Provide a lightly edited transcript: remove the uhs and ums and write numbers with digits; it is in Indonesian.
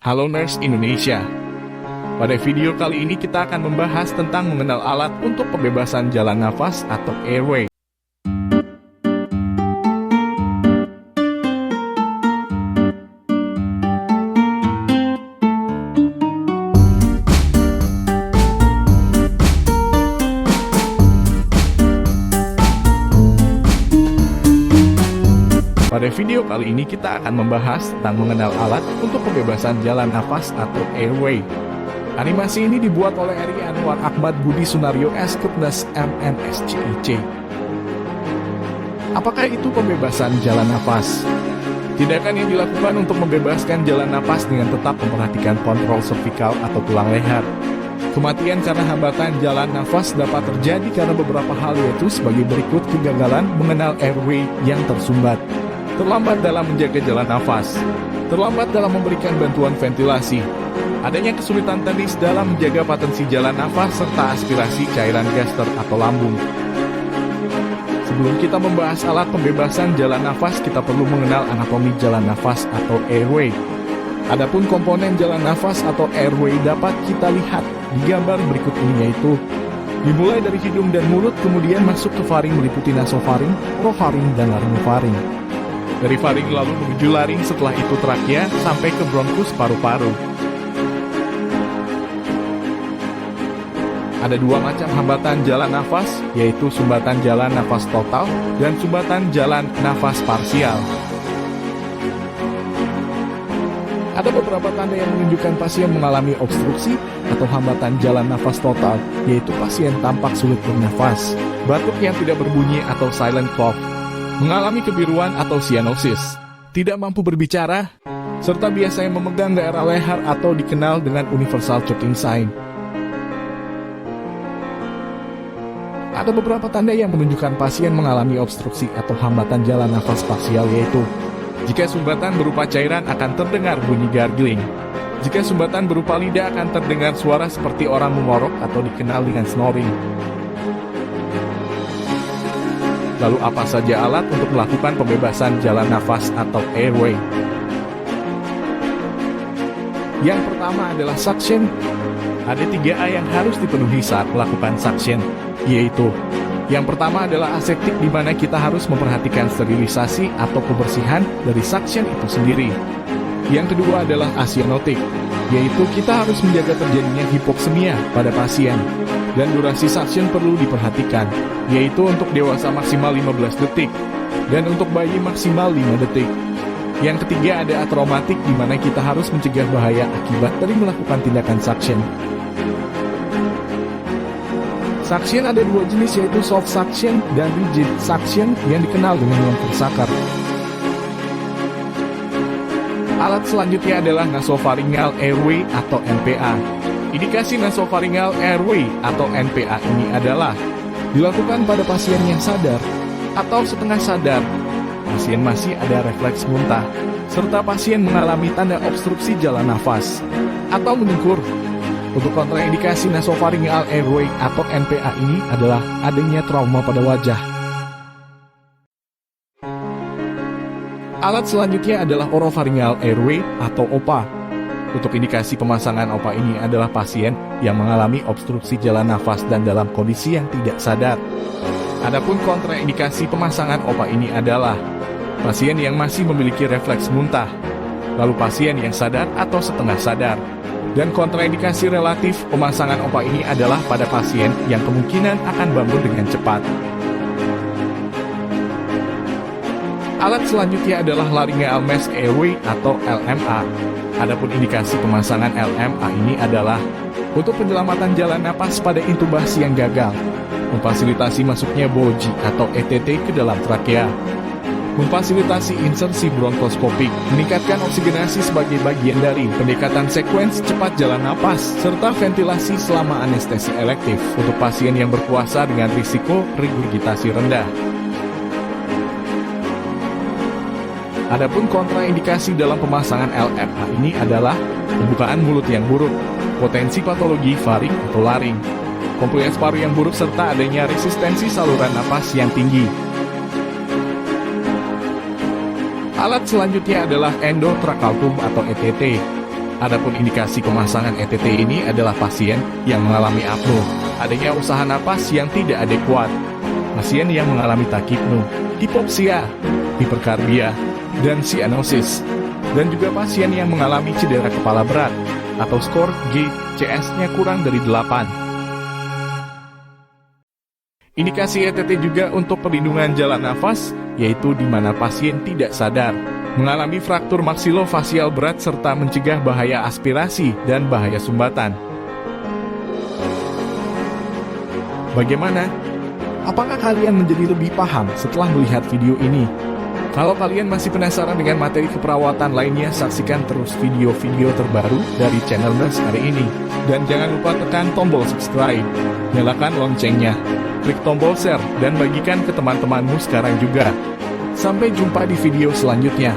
Halo Nurse Indonesia. Pada video kali ini kita akan membahas tentang mengenal alat untuk pembebasan jalan nafas atau airway. Pada video kali ini kita akan membahas tentang mengenal alat untuk pembebasan jalan nafas atau airway. Animasi ini dibuat oleh Eri Anwar Ahmad Budi Sunario S-Kepnes MNSCIC. Apakah itu pembebasan jalan nafas? Tindakan yang dilakukan untuk membebaskan jalan nafas dengan tetap memperhatikan kontrol servikal atau tulang leher. Kematian karena hambatan jalan nafas dapat terjadi karena beberapa hal, yaitu sebagai berikut: kegagalan mengenal airway yang tersumbat, terlambat dalam menjaga jalan nafas, terlambat dalam memberikan bantuan ventilasi, adanya kesulitan teknis dalam menjaga potensi jalan nafas, serta aspirasi cairan gaster atau lambung. Sebelum kita membahas alat pembebasan jalan nafas, kita perlu mengenal anatomi jalan nafas atau airway. Adapun komponen jalan nafas atau airway dapat kita lihat di gambar berikut ini, yaitu dimulai dari hidung dan mulut, kemudian masuk ke faring meliputi nasofaring, orofaring, dan laryngofaring. Dari faring lalu menuju laring, setelah itu trakea, sampai ke bronkus paru-paru. Ada dua macam hambatan jalan nafas, yaitu sumbatan jalan nafas total dan sumbatan jalan nafas parsial. Ada beberapa tanda yang menunjukkan pasien mengalami obstruksi atau hambatan jalan nafas total, yaitu pasien tampak sulit bernafas, batuk yang tidak berbunyi atau silent cough, mengalami kebiruan atau cyanosis, tidak mampu berbicara, serta biasanya memegang daerah leher atau dikenal dengan universal choking sign. Ada beberapa tanda yang menunjukkan pasien mengalami obstruksi atau hambatan jalan nafas parsial, yaitu jika sumbatan berupa cairan akan terdengar bunyi gargling. Jika sumbatan berupa lidah akan terdengar suara seperti orang mengorok atau dikenal dengan snoring. Lalu apa saja alat untuk melakukan pembebasan jalan nafas atau airway? Yang pertama adalah suction. Ada 3A yang harus dipenuhi saat melakukan suction, yaitu yang pertama adalah aseptik, di mana kita harus memperhatikan sterilisasi atau kebersihan dari suction itu sendiri. Yang kedua adalah asyanotik, yaitu kita harus menjaga terjadinya hipoksemia pada pasien. Dan durasi suction perlu diperhatikan, yaitu untuk dewasa maksimal 15 detik, dan untuk bayi maksimal 5 detik. Yang ketiga ada atraumatik, di mana kita harus mencegah bahaya akibat dari melakukan tindakan suction. Suction ada dua jenis, yaitu soft suction dan rigid suction yang dikenal dengan long sucker. Alat selanjutnya adalah nasopharyngeal airway atau NPA. Indikasi nasopharyngeal airway atau NPA ini adalah dilakukan pada pasien yang sadar atau setengah sadar, pasien masih ada refleks muntah, serta pasien mengalami tanda obstruksi jalan nafas atau menyungkur. Untuk kontraindikasi nasopharyngeal airway atau NPA ini adalah adanya trauma pada wajah. Alat selanjutnya adalah oropharyngeal airway atau OPA. Untuk indikasi pemasangan OPA ini adalah pasien yang mengalami obstruksi jalan nafas dan dalam kondisi yang tidak sadar. Adapun kontraindikasi pemasangan OPA ini adalah pasien yang masih memiliki refleks muntah, lalu pasien yang sadar atau setengah sadar. Dan kontraindikasi relatif pemasangan OPA ini adalah pada pasien yang kemungkinan akan bangun dengan cepat. Alat selanjutnya adalah laryngeal mask airway atau LMA. Adapun indikasi pemasangan LMA ini adalah untuk penyelamatan jalan napas pada intubasi yang gagal, memfasilitasi masuknya boji atau ETT ke dalam trakea, memfasilitasi insersi bronkoskopik, meningkatkan oksigenasi sebagai bagian dari pendekatan sekuens cepat jalan napas, serta ventilasi selama anestesi elektif untuk pasien yang berpuasa dengan risiko regurgitasi rendah. Adapun kontraindikasi dalam pemasangan LMA ini adalah pembukaan mulut yang buruk, potensi patologi faring atau laring, compliance paru yang buruk, serta adanya resistensi saluran napas yang tinggi. Alat selanjutnya adalah endotracheal tube atau ETT. Adapun indikasi pemasangan ETT ini adalah pasien yang mengalami apno, adanya usaha napas yang tidak adekuat, pasien yang mengalami takipno, hipoksia, hiperkarbia, dan sianosis, dan juga pasien yang mengalami cedera kepala berat atau skor GCS-nya kurang dari 8. Indikasi ETT juga untuk perlindungan jalan nafas, yaitu di mana pasien tidak sadar, mengalami fraktur maksilofasial berat serta mencegah bahaya aspirasi dan bahaya sumbatan. Bagaimana? Apakah kalian menjadi lebih paham setelah melihat video ini? Kalau kalian masih penasaran dengan materi keperawatan lainnya, saksikan terus video-video terbaru dari channel Nurse hari ini. Dan jangan lupa tekan tombol subscribe, nyalakan loncengnya, klik tombol share, dan bagikan ke teman-temanmu sekarang juga. Sampai jumpa di video selanjutnya.